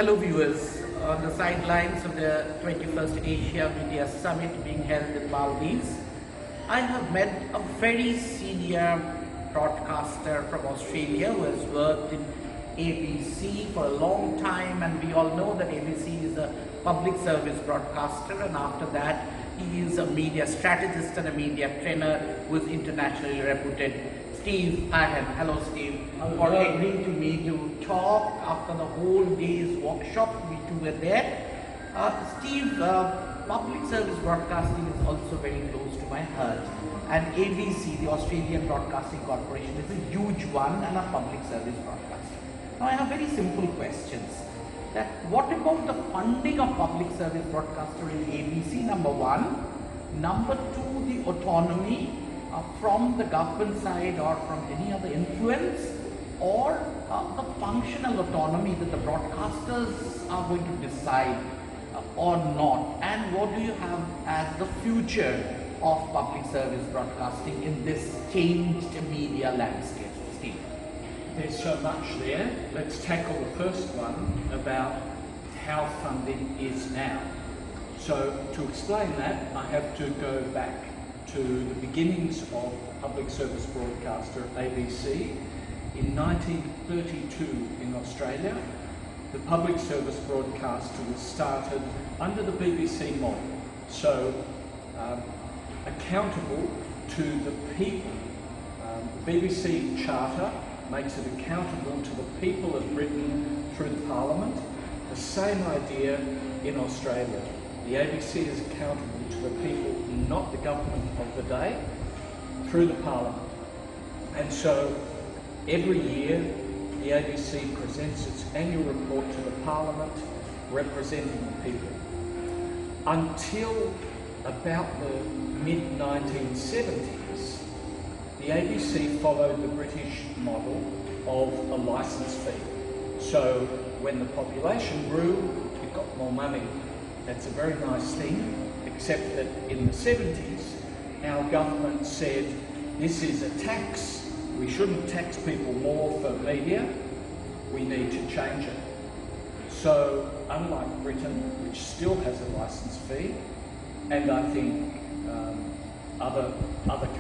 Hello viewers, on the sidelines of the 21st Asia Media Summit being held in Maldives, I have met a very senior broadcaster from Australia who has worked in ABC for a long time, and we all know that ABC is a public service broadcaster, and after that he is a media strategist and a media trainer who is internationally reputed. Steve Ahan. Hello Steve, for agreeing to me to talk after the whole day's workshop. We two were there. Steve, public service broadcasting is also very close to my heart, and ABC, the Australian Broadcasting Corporation, is a huge one and a public service broadcaster. Now I have very simple questions. That what about the funding of public service broadcaster in ABC, number one? Number two, the autonomy from the government side or from any other influence, or the functional autonomy that the broadcasters are going to decide or not, and what do you have as the future of public service broadcasting in this changed media landscape, Steve? There's so much there. Let's tackle the first one about how funding is now. So to explain that, I have to go back to the beginnings of public service broadcaster ABC. In 1932 in Australia, the public service broadcaster was started under the BBC model, so accountable to the people. The BBC Charter makes it accountable to the people of Britain through the Parliament. The same idea in Australia. The ABC is accountable to the people, not the government of the day, through the Parliament. And so every year the ABC presents its annual report to the Parliament representing the people. Until about the mid-1970s, the ABC followed the British model of a licence fee. So when the population grew, it got more money. That's a very nice thing, except that in the 70s, our government said, this is a tax, we shouldn't tax people more for media, we need to change it. So, unlike Britain, which still has a licence fee, and I think other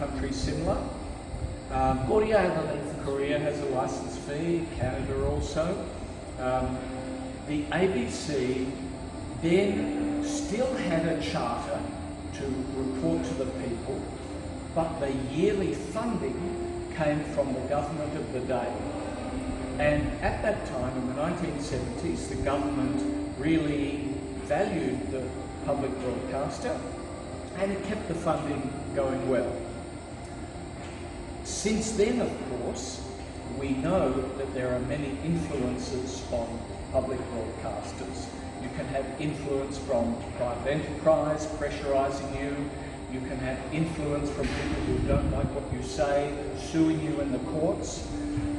countries similar, Korea has a licence fee, Canada also. The ABC then still had a charter to report to the people, but the yearly funding came from the government of the day. And at that time, in the 1970s, the government really valued the public broadcaster, and it kept the funding going well. Since then, of course, we know that there are many influences on public broadcasters. You can have influence from private enterprise pressurising you. You can have influence from people who don't like what you say, suing you in the courts.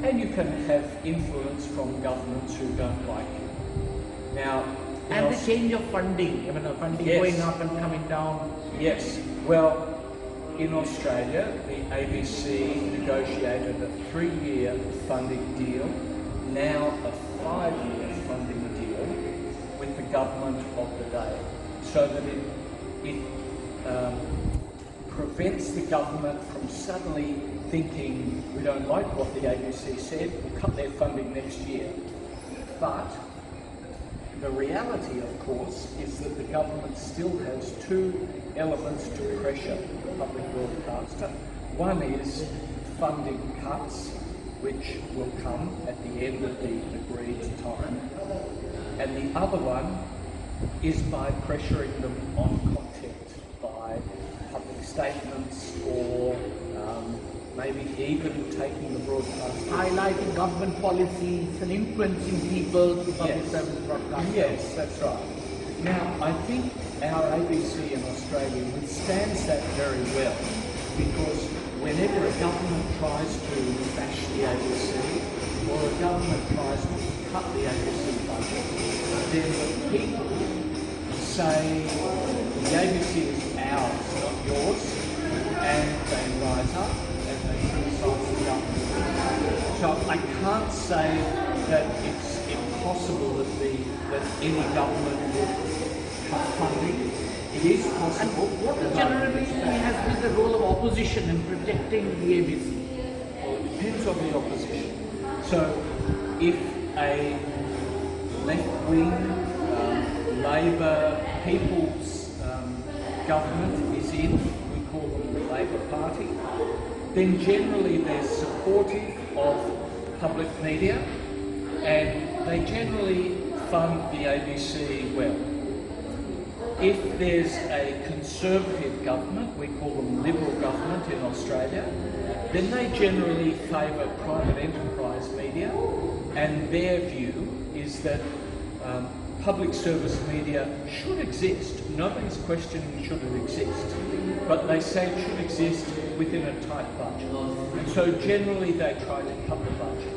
And you can have influence from governments who don't like you. Now, and the change of funding, funding going up and coming down. Yes. Well, in Australia, the ABC negotiated a 3-year funding deal, now a 5-year funding deal with the government of the day, so that it prevents the government from suddenly thinking, we don't like what the ABC said, we'll cut their funding next year. But the reality, of course, is that the government still has two elements to pressure the public broadcaster. One is funding cuts, which will come at the end of the agreed time. And the other one is by pressuring them on content, by public statements, or maybe even taking the broadcast, highlighting government policies and influencing people to public service broadcasting. Yes, that's right. Now, I think our ABC in Australia withstands that very well, because whenever a government tries to bash the ABC, or a government tries to cut the ABC budget, then the people say the ABC is ours, not yours, and they rise up and they criticise the government. So I can't say that it's impossible that any government would cut funding. It is And possible. what generally has been the role of opposition in protecting the ABC? Well, it depends on the opposition. So if a left-wing Labor People's government is in, we call them the Labor Party, then generally they're supportive of public media and they generally fund the ABC well. If there's a Conservative government, we call them Liberal government in Australia, then they generally favour private enterprise media, and their view is that public service media should exist. Nobody's questioning should it exist, but they say it should exist within a tight budget. And so generally they try to cut the budget.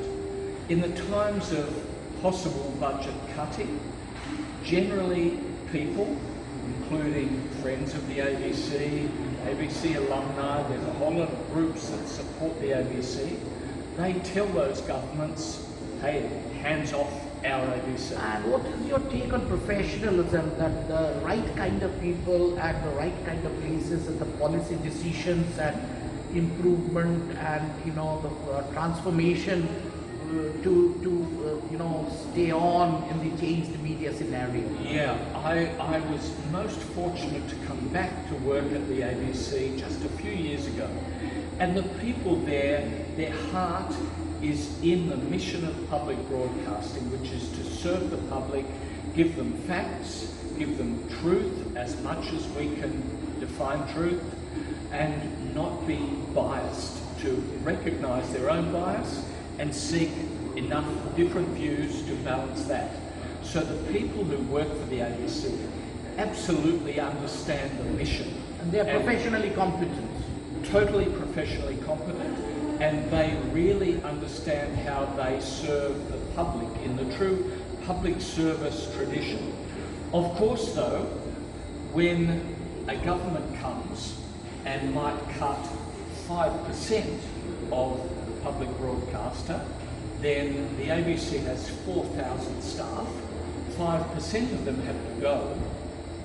In the times of possible budget cutting, generally people, including friends of the ABC, ABC alumni, there's a whole lot of groups that support the ABC, they tell those governments, hey, hands off our ABC. And what is your take on professionalism, that the right kind of people at the right kind of places and the policy decisions and improvement and the transformation to stay on in the changed media scenario? Yeah, I was most fortunate to come back to work at the ABC just a few years ago. And the people there, their heart is in the mission of public broadcasting, which is to serve the public, give them facts, give them truth as much as we can define truth, and not be biased, to recognise their own bias and seek enough different views to balance that. So the people who work for the ABC absolutely understand the mission. And they are professionally competent. Totally professionally competent, and they really understand how they serve the public in the true public service tradition. Of course though, when a government comes and might cut 5% of the public broadcaster, then the ABC has 4,000 staff, 5% of them have to go,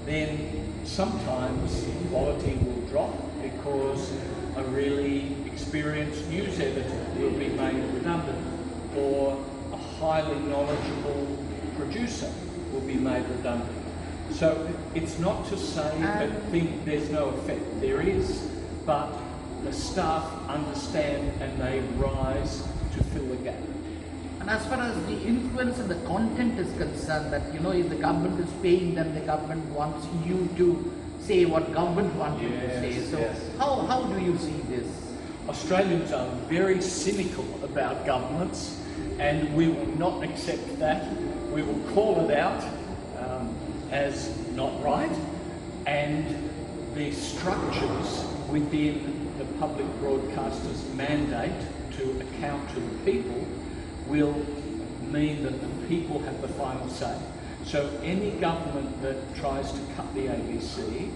then sometimes quality will drop because a really experienced news editor will be made redundant, or a highly knowledgeable producer will be made redundant. So it's not to say that there's no effect. There is, but the staff understand and they rise to fill the gap. And as far as the influence and the content is concerned, that if the government is paying, then the government wants you to say what government wants you to say. So how do you see this? Australians are very cynical about governments, and we will not accept that. We will call it out as not right, and the structures within the public broadcaster's mandate to account to the people will mean that the people have the final say. So any government that tries to cut the ABC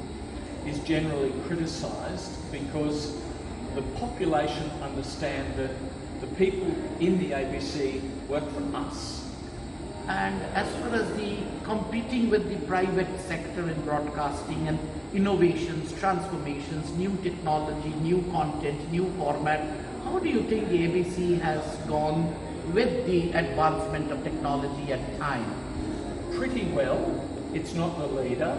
is generally criticised because the population understand that the people in the ABC work for us. And as far as the competing with the private sector in broadcasting and innovations, transformations, new technology, new content, new format, how do you think the ABC has gone with the advancement of technology and time? Pretty well. It's not the leader,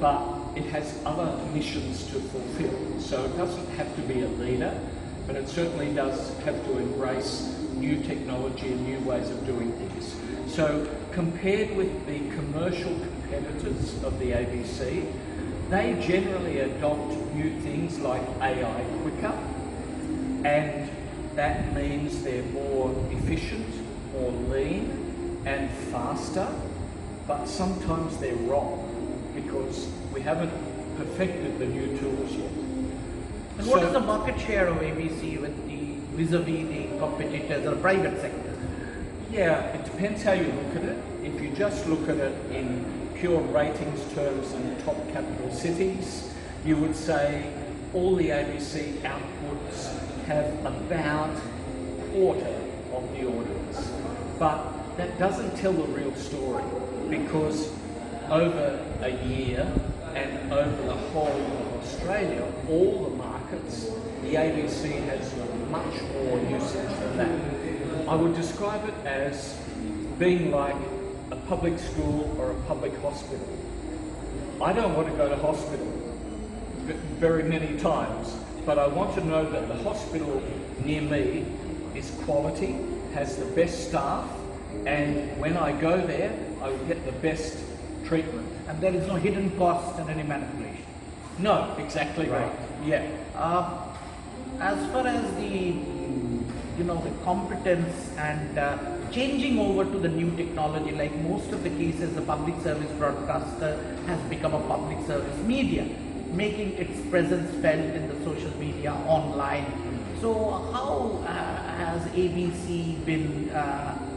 but it has other missions to fulfill. So it doesn't have to be a leader, but it certainly does have to embrace new technology and new ways of doing things. So compared with the commercial competitors of the ABC, they generally adopt new things like AI quicker, and that means they're more efficient, more lean and faster, but sometimes they're wrong because we haven't perfected the new tools yet. And what is the market share of ABC with the vis-a-vis the competitors or private sector? Yeah, it depends how you look at it. If you just look at it in pure ratings terms in top capital cities, you would say all the ABC outputs have about a quarter of the audience. But that doesn't tell the real story. because over a year and over the whole of Australia, all the markets, the ABC has much more usage than that. I would describe it as being like a public school or a public hospital. I don't want to go to hospital very many times, but I want to know that the hospital near me is quality, has the best staff, and when I go there, I will get the best treatment. And there is no hidden cost and any manipulation. No, exactly right. Yeah. As far as the the competence and changing over to the new technology, like most of the cases, the public service broadcaster has become a public service media, making its presence felt in the social media, online. So how has ABC been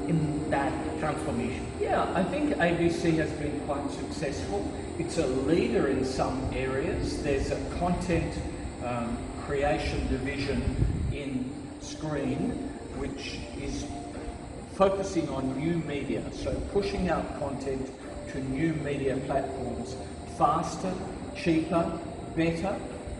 in that transformation? Yeah, I think ABC has been quite successful. It's a leader in some areas. There's a content creation division in Screen, which is focusing on new media, so pushing out content to new media platforms faster, cheaper, better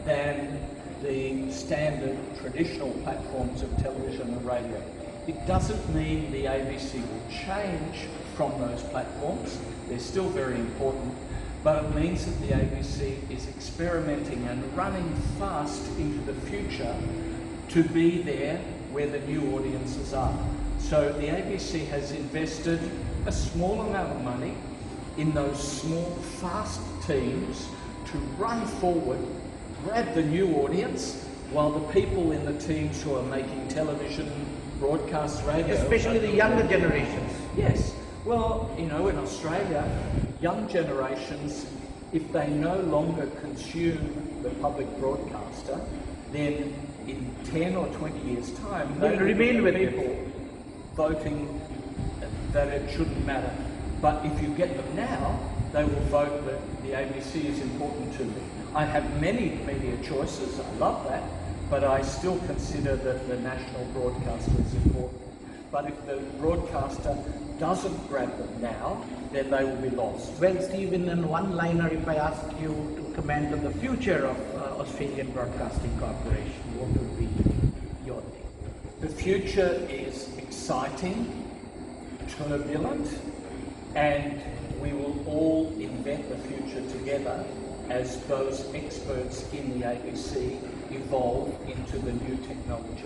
than the standard traditional platforms of television and radio. It doesn't mean the ABC will change from those platforms. They're still very important, but it means that the ABC is experimenting and running fast into the future to be there where the new audiences are. So the ABC has invested a small amount of money in those small, fast teams to run forward, grab the new audience, while the people in the teams who are making television, broadcast radio... Especially the younger generations. Yes. Well, in Australia, young generations, if they no longer consume the public broadcaster, then in 10 or 20 years' time, they will remain with people voting that it shouldn't matter. But if you get them now, they will vote that the ABC is important to them. I have many media choices, I love that, but I still consider that the national broadcaster is important. But if the broadcaster doesn't grab them now, then they will be lost. Well, Stephen, in one-liner, if I ask you to comment on the future of Australian Broadcasting Corporation, what would be your take? The future is exciting, turbulent, and we will all invent the future together as those experts in the ABC evolve into the new technology.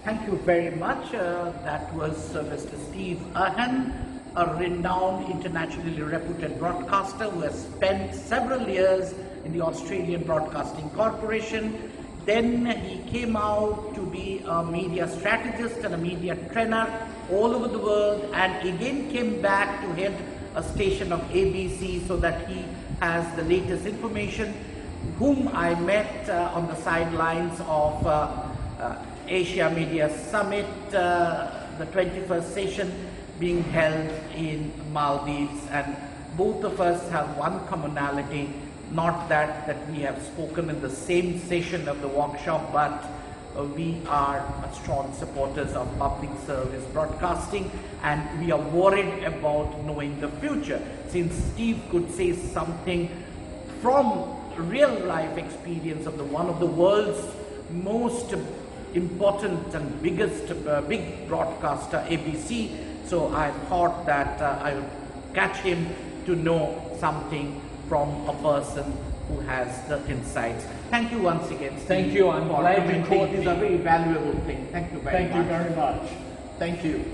Thank you very much. That was Mr. Steve Ahan, a renowned, internationally reputed broadcaster who has spent several years in the Australian Broadcasting Corporation. Then he came out to be a media strategist and a media trainer all over the world, and again came back to head a station of ABC so that he has the latest information, whom I met on the sidelines of Asia Media Summit, the 21st session being held in Maldives, and both of us have one commonality, not that we have spoken in the same session of the workshop, but we are strong supporters of public service broadcasting, and we are worried about knowing the future. Since Steve could say something from real life experience of one of the world's most important and biggest big broadcaster, ABC, so I thought that I would catch him to know something from a person who has the insights. Thank you once again, Steve. Thank you. I'm glad you caught me. This is a very valuable thing. Thank you very much. Thank you very much. Thank you.